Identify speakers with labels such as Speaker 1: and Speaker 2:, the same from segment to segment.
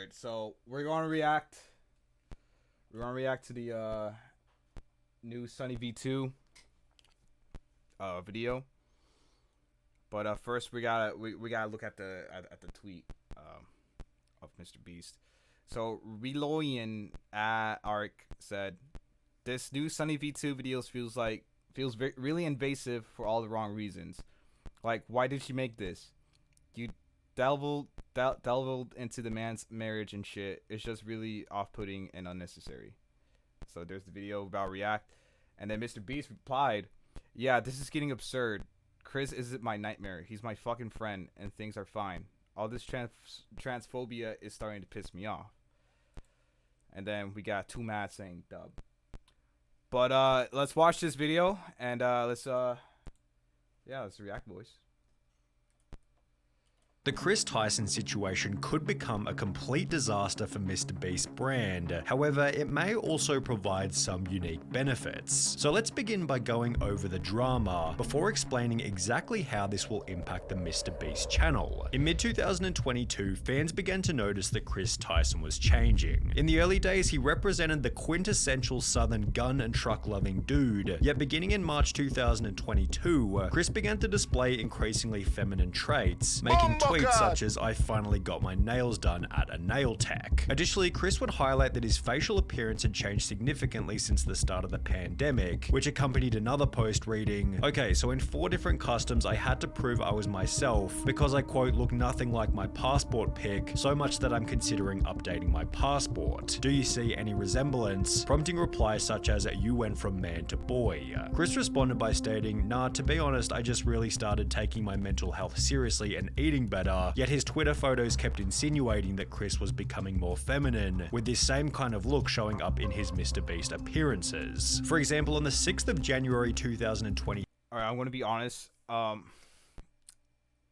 Speaker 1: Alright, so we're gonna react. We're gonna react to the new Sunnyv2 video. But first we gotta look at the tweet of Mr. Beast. So Reloyan Arc said, "This new Sunnyv2 video feels really invasive for all the wrong reasons. Like, why did she make this? You delved into the man's marriage and shit. It's just really off-putting and unnecessary." So there's the video about React, and then Mr. Beast replied, "Yeah, this is getting absurd. Chris isn't my nightmare. He's my fucking friend, and things are fine. All this transphobia is starting to piss me off." And then we got Too Mad saying dub. But let's watch this video and let's react, boys.
Speaker 2: The Chris Tyson situation could become a complete disaster for MrBeast's brand. However, it may also provide some unique benefits. So let's begin by going over the drama before explaining exactly how this will impact the MrBeast channel. In mid-2022, fans began to notice that Chris Tyson was changing. In the early days, he represented the quintessential southern gun and truck loving dude. Yet beginning in March 2022, Chris began to display increasingly feminine traits, making tweets such as "I finally got my nails done at a nail tech." Additionally, Chris would highlight that his facial appearance had changed significantly since the start of the pandemic, which accompanied another post reading, "Okay, so in 4 different customs I had to prove I was myself because I quote look nothing like my passport pic, so much that I'm considering updating my passport. Do you see any resemblance?" Prompting replies such as "You went from man to boy." Chris responded by stating, "Nah, to be honest, I just really started taking my mental health seriously and eating better." Yet his Twitter photos kept insinuating that Chris was becoming more feminine, with this same kind of look showing up in his MrBeast appearances. For example, on the 6th of January 2020.
Speaker 1: Alright, I'm gonna be honest. I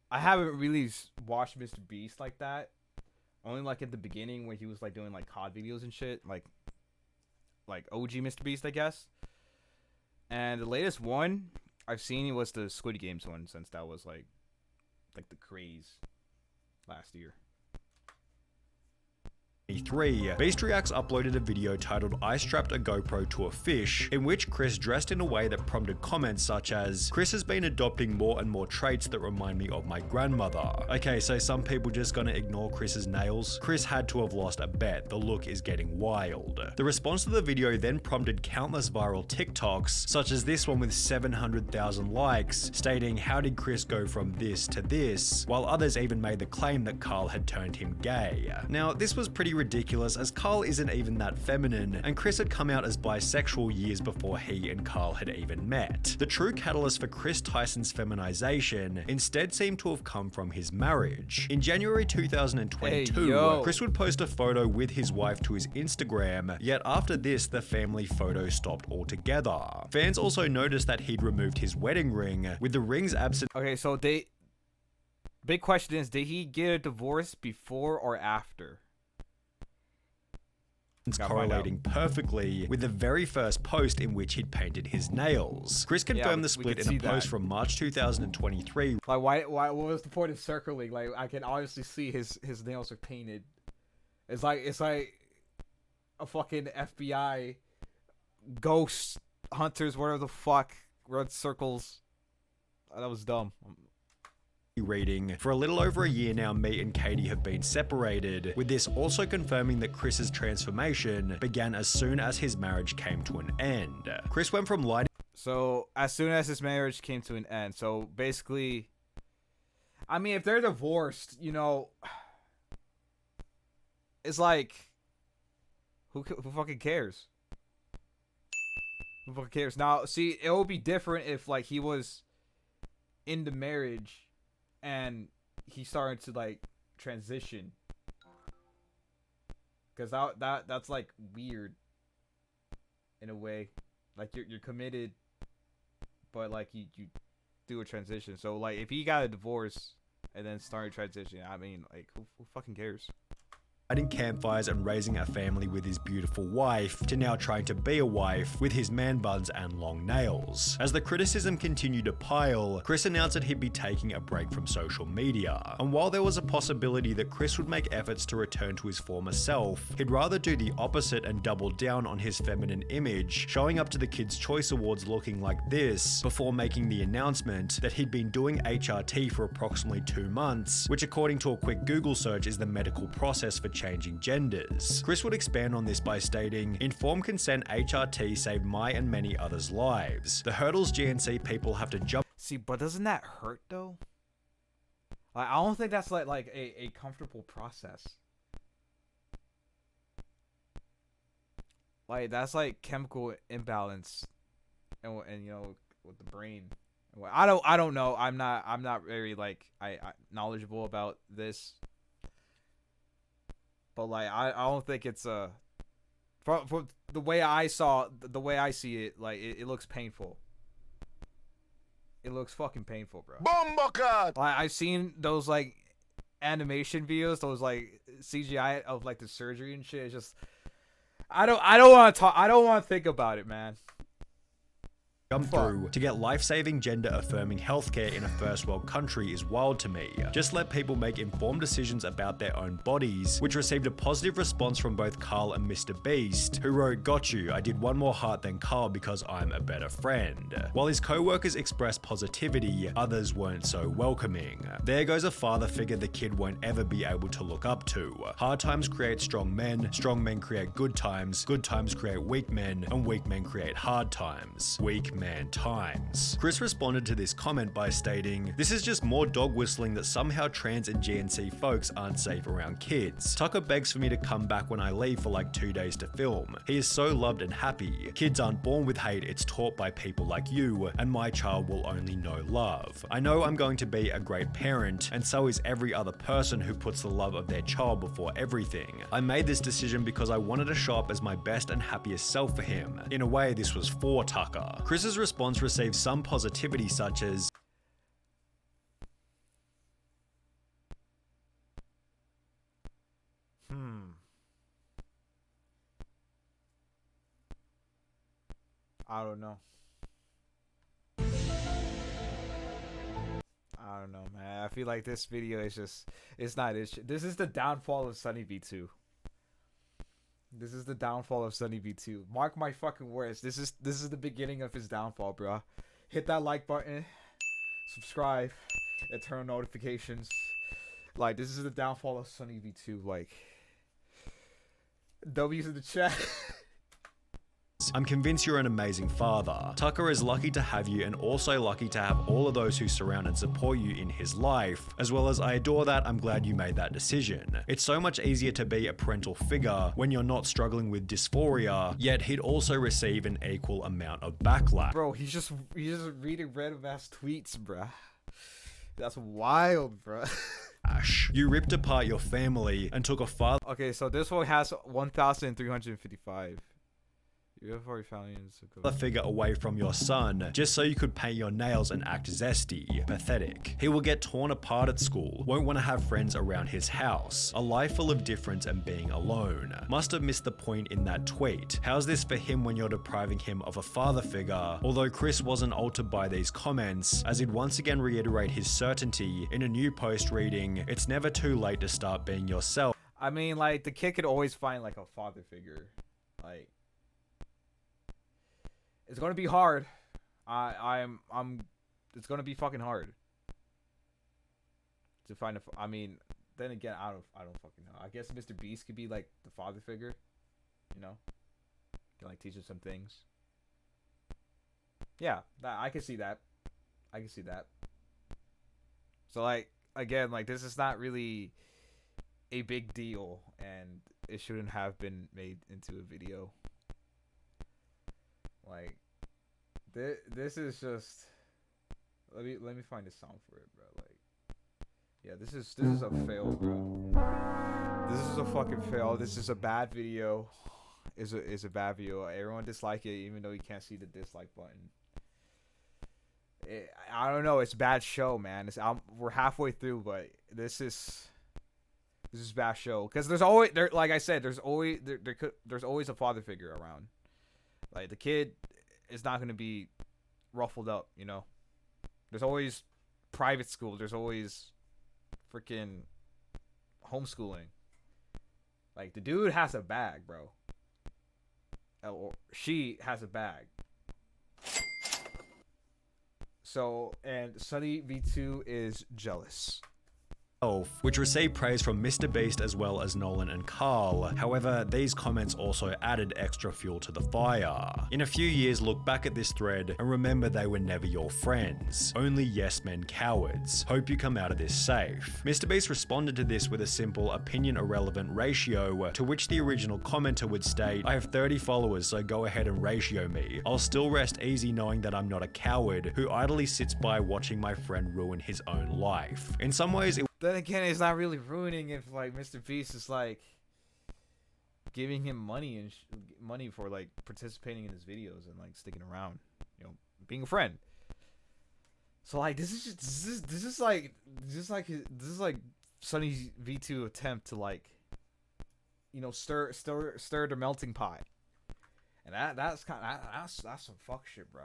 Speaker 1: haven't really watched Mr. Beast like that. Only like at the beginning when he was like doing like COD videos and shit, like OG Mr. Beast, I guess. And the latest one I've seen was the Squid Games one, since that was like the craze last year.
Speaker 2: Beast Reacts uploaded a video titled "I strapped a GoPro to a fish," in which Chris dressed in a way that prompted comments such as, "Chris has been adopting more and more traits that remind me of my grandmother." Okay, so some people just gonna ignore Chris's nails? Chris had to have lost a bet. The look is getting wild. The response to the video then prompted countless viral TikToks, such as this one with 700,000 likes, stating, "How did Chris go from this to this?" While others even made the claim that Carl had turned him gay. Now, this was pretty ridiculous, as Carl isn't even that feminine, and Chris had come out as bisexual years before he and Carl had even met. The true catalyst for Chris Tyson's feminization instead seemed to have come from his marriage. In January 2022,
Speaker 1: Hey,
Speaker 2: Chris would post a photo with his wife to his Instagram, yet after this, the family photo stopped altogether. Fans also noticed that he'd removed his wedding ring, with the rings absent.
Speaker 1: Okay, so big question is, did he get a divorce before or after?
Speaker 2: Correlating perfectly with the very first post in which he'd painted his nails. Chris confirmed the split in a post from March 2023.
Speaker 1: Like, why what was the point of circling? Like, I can obviously see his nails are painted. It's like a fucking FBI ghost hunters, whatever the fuck, red circles. That was dumb.
Speaker 2: Reading, "For a little over a year now, me and Katie have been separated," with this also confirming that Chris's transformation began as soon as his marriage came to an end. Chris went from lighting.
Speaker 1: So as soon as his marriage came to an end, so basically, I mean, if they're divorced, you know, it's like, who fucking cares? Who fucking cares? Now, see, it would be different if like he was in the marriage and he started to like transition, because that's like weird in a way. Like you're committed, but like you do a transition. So like if he got a divorce and then started transition, I mean, like who fucking cares?
Speaker 2: lighting campfires and raising a family with his beautiful wife, to now trying to be a wife with his man buns and long nails. As the criticism continued to pile, Chris announced that he'd be taking a break from social media. And while there was a possibility that Chris would make efforts to return to his former self, he'd rather do the opposite and double down on his feminine image, showing up to the Kids' Choice Awards looking like this, before making the announcement that he'd been doing HRT for approximately 2 months, which according to a quick Google search is the medical process for changing genders. Chris would expand on this by stating, "Informed consent HRT saved my and many others' lives. The hurdles GNC people have to jump."
Speaker 1: See, but doesn't that hurt though? Like, I don't think that's like a comfortable process. Like, that's like chemical imbalance, and you know, with the brain. I don't know. I'm not very like I knowledgeable about this. But like I don't think it's from the way I see it, like it looks painful. It looks fucking painful, bro. Like, I've seen those like animation videos, those like CGI of like the surgery and shit. It's just I don't want to talk. I don't want to think about it, man.
Speaker 2: Jump through to get life-saving, gender-affirming healthcare in a first-world country is wild to me. Just let people make informed decisions about their own bodies, which received a positive response from both Carl and Mr. Beast, who wrote, "Got you, I did one more heart than Carl because I'm a better friend." While his co-workers expressed positivity, others weren't so welcoming. There goes a father figure the kid won't ever be able to look up to. Hard times create strong men create good times create weak men, and weak men create hard times. Weak man times. Chris responded to this comment by stating, "This is just more dog whistling that somehow trans and GNC folks aren't safe around kids. Tucker begs for me to come back when I leave for like 2 days to film. He is so loved and happy. Kids aren't born with hate, it's taught by people like you, and my child will only know love. I know I'm going to be a great parent, and so is every other person who puts the love of their child before everything. I made this decision because I wanted to show up as my best and happiest self for him. In a way, this was for Tucker." Chris's response received some positivity such as,
Speaker 1: I don't know. I don't know, man. I feel like this video is just, it's not it. This is the downfall of Sunnyv2. This is the downfall of Sunnyv2. Mark my fucking words. This is the beginning of his downfall, bro. Hit that like button, subscribe, and turn on notifications. Like, this is the downfall of Sunnyv2. Like, W's in the chat.
Speaker 2: "I'm convinced you're an amazing father. Tucker is lucky to have you and also lucky to have all of those who surround and support you in his life. As well as I adore that, I'm glad you made that decision. It's so much easier to be a parental figure when you're not struggling with dysphoria, yet he'd also receive an equal amount of backlash."
Speaker 1: Bro, he's just reading random ass tweets, bruh. That's wild, bruh.
Speaker 2: "You ripped apart your family and took a father..."
Speaker 1: Okay, so this one has 1,355.
Speaker 2: "A figure away from your son just so you could paint your nails and act zesty. Pathetic. He will get torn apart at school, won't want to have friends around his house. A life full of difference and being alone. Must have missed the point in that tweet. How's this for him when you're depriving him of a father figure?" Although Chris wasn't altered by these comments, as he'd once again reiterate his certainty in a new post reading, "It's never too late to start being yourself."
Speaker 1: I mean, like, the kid could always find like a father figure. Like, it's gonna be hard. It's gonna be fucking hard to find a. I mean, then again, I don't fucking know. I guess Mr. Beast could be like the father figure, you know, can like teach him some things. Yeah, I can see that. I can see that. So like, again, like, this is not really a big deal, and it shouldn't have been made into a video. Like, this is just, let me find a sound for it, bro. Like, yeah, this is a fail, bro. This is a fucking fail. This is a bad video. Is a bad video. Everyone dislike it, even though you can't see the dislike button. I don't know. It's a bad show, man. We're halfway through, but this is This is a bad show because there's always there. Like I said, there's always a father figure around. Like the kid is not gonna be ruffled up, you know. There's always private school. There's always freaking homeschooling. Like the dude has a bag, bro. Or she has a bag. So, and Sunnyv2 is jealous.
Speaker 2: Which received praise from Mr. Beast as well as Nolan and Carl. However, these comments also added extra fuel to the fire. In a few years, look back at this thread and remember they were never your friends. Only yes men cowards. Hope you come out of this safe. Mr. Beast responded to this with a simple opinion irrelevant ratio, to which the original commenter would state, I have 30 followers, so go ahead and ratio me. I'll still rest easy knowing that I'm not a coward who idly sits by watching my friend ruin his own life. In some ways,
Speaker 1: then again, it's not really ruining if like Mr. Beast is like giving him money and money for like participating in his videos and like sticking around, you know, being a friend. So like this is like Sunnyv2 attempt to like, you know, stir the melting pot, and that's some fuck shit, bro.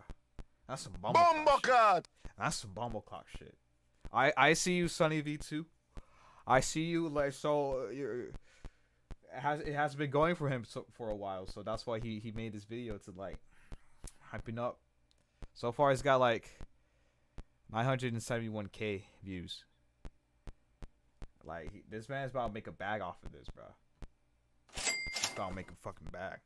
Speaker 1: That's some bumbleclock. That's some bumbleclock shit. I see you, Sunnyv2. I see you. Like, so it has been going for him for a while, so that's why he made this video to like hyping up. So far, he's got like 971K views. Like this man's about to make a bag off of this, bro. He's about to make a fucking bag.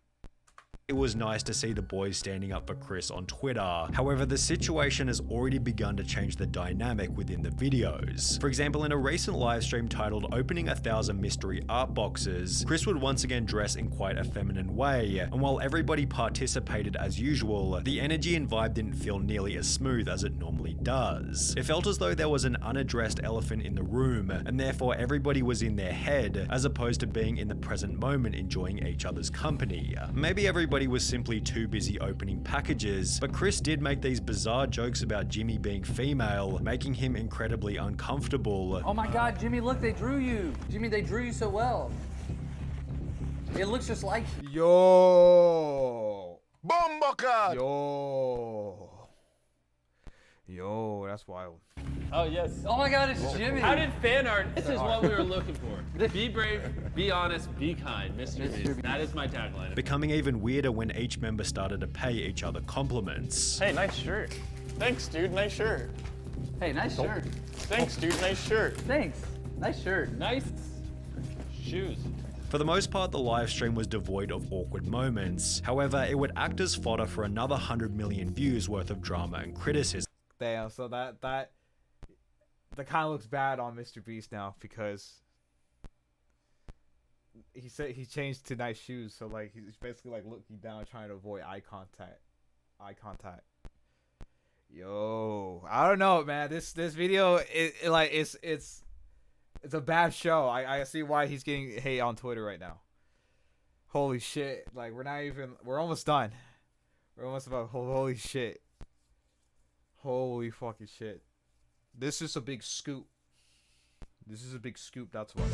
Speaker 2: It was nice to see the boys standing up for Chris on Twitter. However, the situation has already begun to change the dynamic within the videos. For example, in a recent livestream titled Opening 1,000 Mystery Art Boxes, Chris would once again dress in quite a feminine way, and while everybody participated as usual, the energy and vibe didn't feel nearly as smooth as it normally does. It felt as though there was an unaddressed elephant in the room, and therefore everybody was in their head, as opposed to being in the present moment enjoying each other's company. Maybe everybody was simply too busy opening packages, but Chris did make these bizarre jokes about Jimmy being female, making him incredibly uncomfortable.
Speaker 3: Oh my god, Jimmy, look, they drew you. Jimmy, they drew you so well. It looks just like you.
Speaker 1: Yo.
Speaker 4: Bombocat!
Speaker 1: Yo, that's wild.
Speaker 5: Oh, yes.
Speaker 3: Oh my god, it's Jimmy.
Speaker 5: How did fan art? This is what we were looking for. Be brave, be honest, be kind, Mr. Beast. That is my tagline.
Speaker 2: Becoming even weirder when each member started to pay each other compliments.
Speaker 4: Hey, nice shirt. Thanks, dude. Nice shirt.
Speaker 3: Hey, nice shirt.
Speaker 4: Thanks, dude. Nice shirt.
Speaker 3: Thanks. Nice shirt.
Speaker 5: Nice shoes.
Speaker 2: For the most part, the live stream was devoid of awkward moments. However, it would act as fodder for another 100 million views worth of drama and criticism.
Speaker 1: Damn, so that kind of looks bad on Mr. Beast now, because he said he changed to nice shoes, so like he's basically like looking down, trying to avoid eye contact. Yo, I don't know, man. This video it's a bad show. I see why he's getting hate on Twitter right now. Holy shit! Like we're almost done. We're almost about holy shit. Holy fucking shit. This is a big scoop. This is a big scoop, that's what.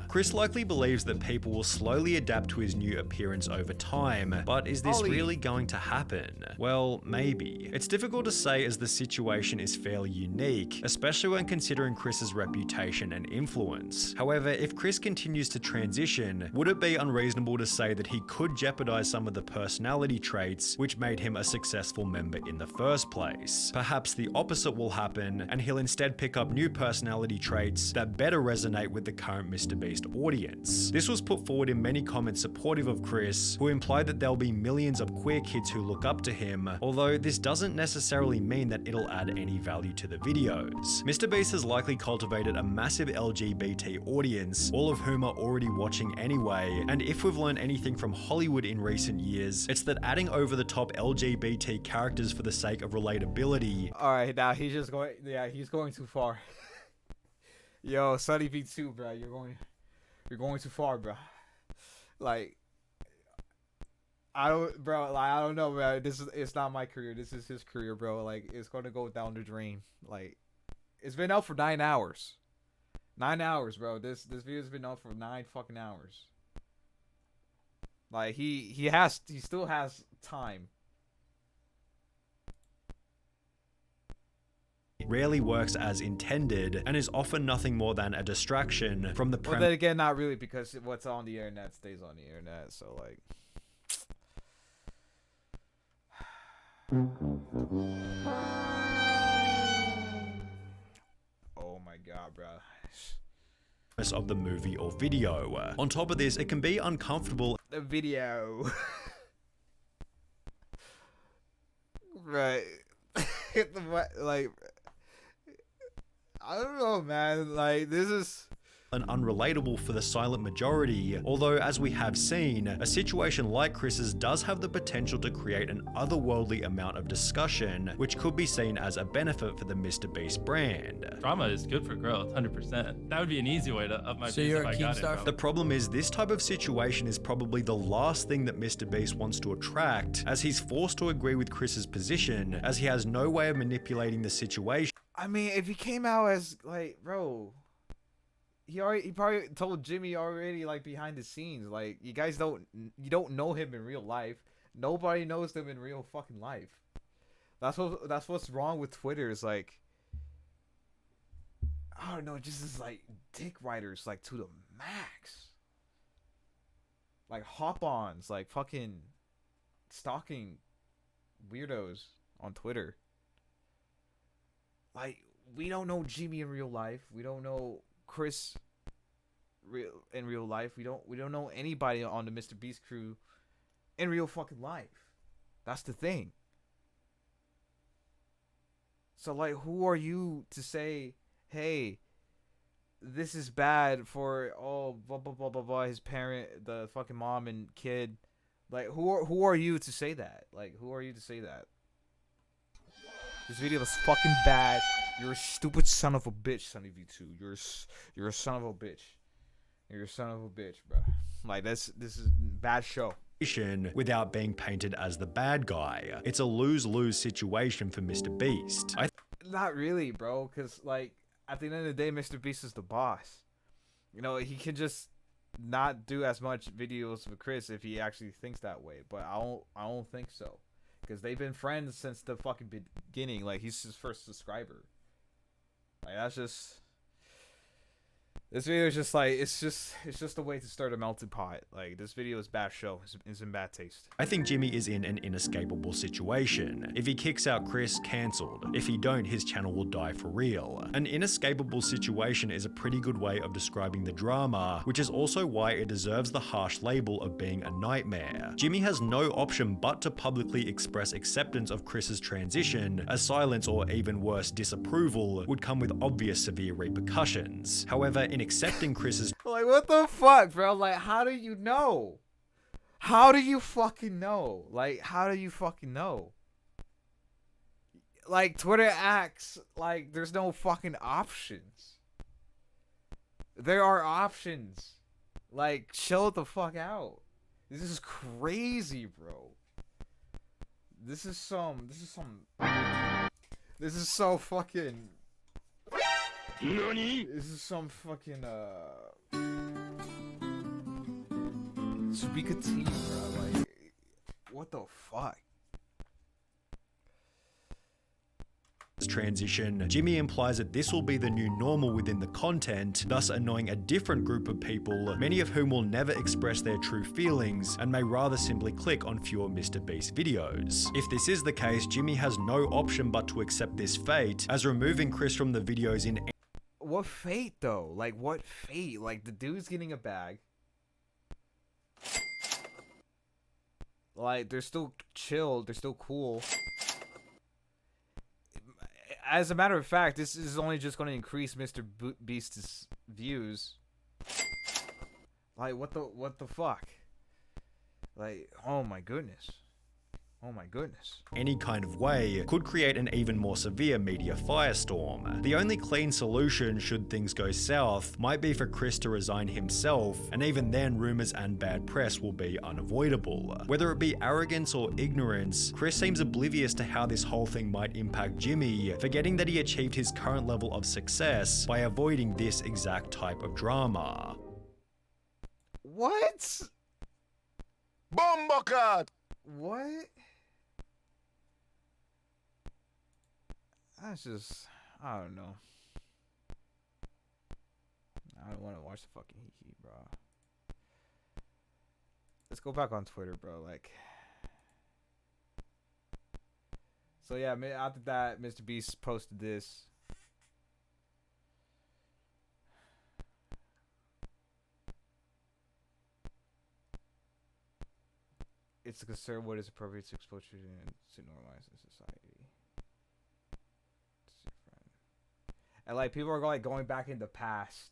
Speaker 2: Chris likely believes that people will slowly adapt to his new appearance over time, but is this really going to happen? Well, maybe. It's difficult to say as the situation is fairly unique, especially when considering Chris's reputation and influence. However, if Chris continues to transition, would it be unreasonable to say that he could jeopardize some of the personality traits which made him a successful member in the first place? Perhaps the opposite will happen, and he'll instead pick up new personality traits that better resonate with the current Mr. Beast audience. This was put forward in many comments supportive of Chris, who implied that there'll be millions of queer kids who look up to him, although this doesn't necessarily mean that it'll add any value to the videos. Mr. Beast has likely cultivated a massive LGBT audience, all of whom are already watching anyway, and if we've learned anything from Hollywood in recent years, it's that adding over-the-top LGBT characters for the sake of relatability.
Speaker 1: Alright, now he's going too far. Yo, Sunnyv2, bro, you're going too far, bro. Like, I don't know, man. It's not my career. This is his career, bro. Like, it's going to go down the drain. Like, it's been out for 9 hours. 9 hours, bro. This video's been up for 9 fucking hours. Like he still has time.
Speaker 2: It rarely works as intended and is often nothing more than a distraction from the
Speaker 1: But then again, not really, because what's on the internet stays on the internet. So like, oh my god, bro.
Speaker 2: of the movie or video. On top of this, it can be uncomfortable.
Speaker 1: The video. Right. Like, I don't know, man. Like, this is
Speaker 2: And unrelatable for the silent majority, although as we have seen, a situation like Chris's does have the potential to create an otherworldly amount of discussion, which could be seen as a benefit for the MrBeast brand.
Speaker 5: Drama is good for growth, 100%. That would be an easy way to up my
Speaker 3: So
Speaker 5: views
Speaker 3: you're
Speaker 5: if
Speaker 3: a
Speaker 5: I got it,
Speaker 3: Keemstar?
Speaker 5: bro.
Speaker 2: The problem is this type of situation is probably the last thing that MrBeast wants to attract, as he's forced to agree with Chris's position, as he has no way of manipulating the situation.
Speaker 1: I mean, if he came out as like, bro, he probably told Jimmy already, like, behind the scenes, like, you don't know him in real life. Nobody knows them in real fucking life. That's what's wrong with Twitter. Is like, I don't know, just is like dick writers, like, to the max. Like hop-ons, like fucking stalking weirdos on Twitter. Like, we don't know Jimmy in real life. We don't know Chris in real life. We don't know anybody on the MrBeast crew in real fucking life. That's the thing. So like, who are you to say, hey, this is bad for blah blah blah blah blah, his parent, the fucking mom and kid? Like, who are you to say that? Like, who are you to say that? This video was fucking bad. You're a stupid son of a bitch, Sunnyv2. You're a son of a bitch. You're a son of a bitch, bro. Like, this is bad show.
Speaker 2: Without being painted as the bad guy. It's a lose-lose situation for MrBeast.
Speaker 1: Not really, bro, because, like, at the end of the day, MrBeast is the boss. You know, he can just not do as much videos with Chris if he actually thinks that way. But I don't think so. Because they've been friends since the fucking beginning. Like, he's his first subscriber. Like, that's just... This video is just like, it's just a way to start a melting pot. Like, this video is bad show. It's in bad taste.
Speaker 2: I think Jimmy is in an inescapable situation. If he kicks out Chris, cancelled. If he don't, his channel will die for real. An inescapable situation is a pretty good way of describing the drama, which is also why it deserves the harsh label of being a nightmare. Jimmy has no option but to publicly express acceptance of Chris's transition, as silence or even worse, disapproval would come with obvious severe repercussions. However, in accepting Chris's
Speaker 1: Like, what the fuck, bro? Like, how do you know? How do you fucking know? Like, how do you fucking know? Like, Twitter acts like there's no fucking options. There are options. Like, chill the fuck out. This is crazy, bro. This is so fucking... This is some fucking speak a team, bro. Like, what the fuck?
Speaker 2: transition, Jimmy implies that this will be the new normal within the content, thus annoying a different group of people, many of whom will never express their true feelings and may rather simply click on fewer MrBeast videos. If this is the case, Jimmy has no option but to accept this fate, as removing Chris from the videos in
Speaker 1: What fate, though? Like, what fate? Like, the dude's getting a bag. Like, they're still chill. They're still cool. As a matter of fact, this is only just going to increase MrBeast's views. Like, what the fuck? Like, oh my goodness. Oh my goodness.
Speaker 2: Any kind of way could create an even more severe media firestorm. The only clean solution should things go south might be for Chris to resign himself, and even then rumors and bad press will be unavoidable. Whether it be arrogance or ignorance, Chris seems oblivious to how this whole thing might impact Jimmy, forgetting that he achieved his current level of success by avoiding this exact type of drama.
Speaker 1: What?
Speaker 4: Bombokat!
Speaker 1: What? That's just, I don't know. I don't want to watch the fucking hee, bro. Let's go back on Twitter, bro. Like, so yeah, after that, Mr. Beast posted this. It's a concern what is appropriate to expose children to normalize in society. And like people are like going back in the past.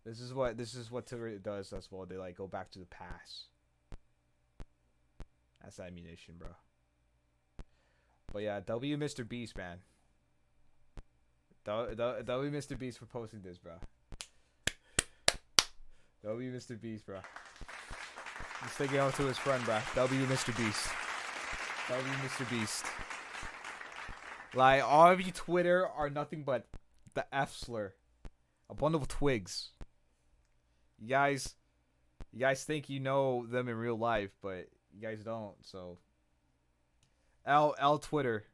Speaker 1: This is what Twitter does as well. They like go back to the past. That's ammunition, bro. But yeah, W Mr. Beast, man. W Mr. Beast for posting this, bro. W Mr. Beast, bro. He's thinking out to his friend, bro. W Mr. Beast. W Mr. Beast. Like all of you Twitter are nothing but the F slur. A bundle of twigs. You guys think you know them in real life, but you guys don't, so L Twitter.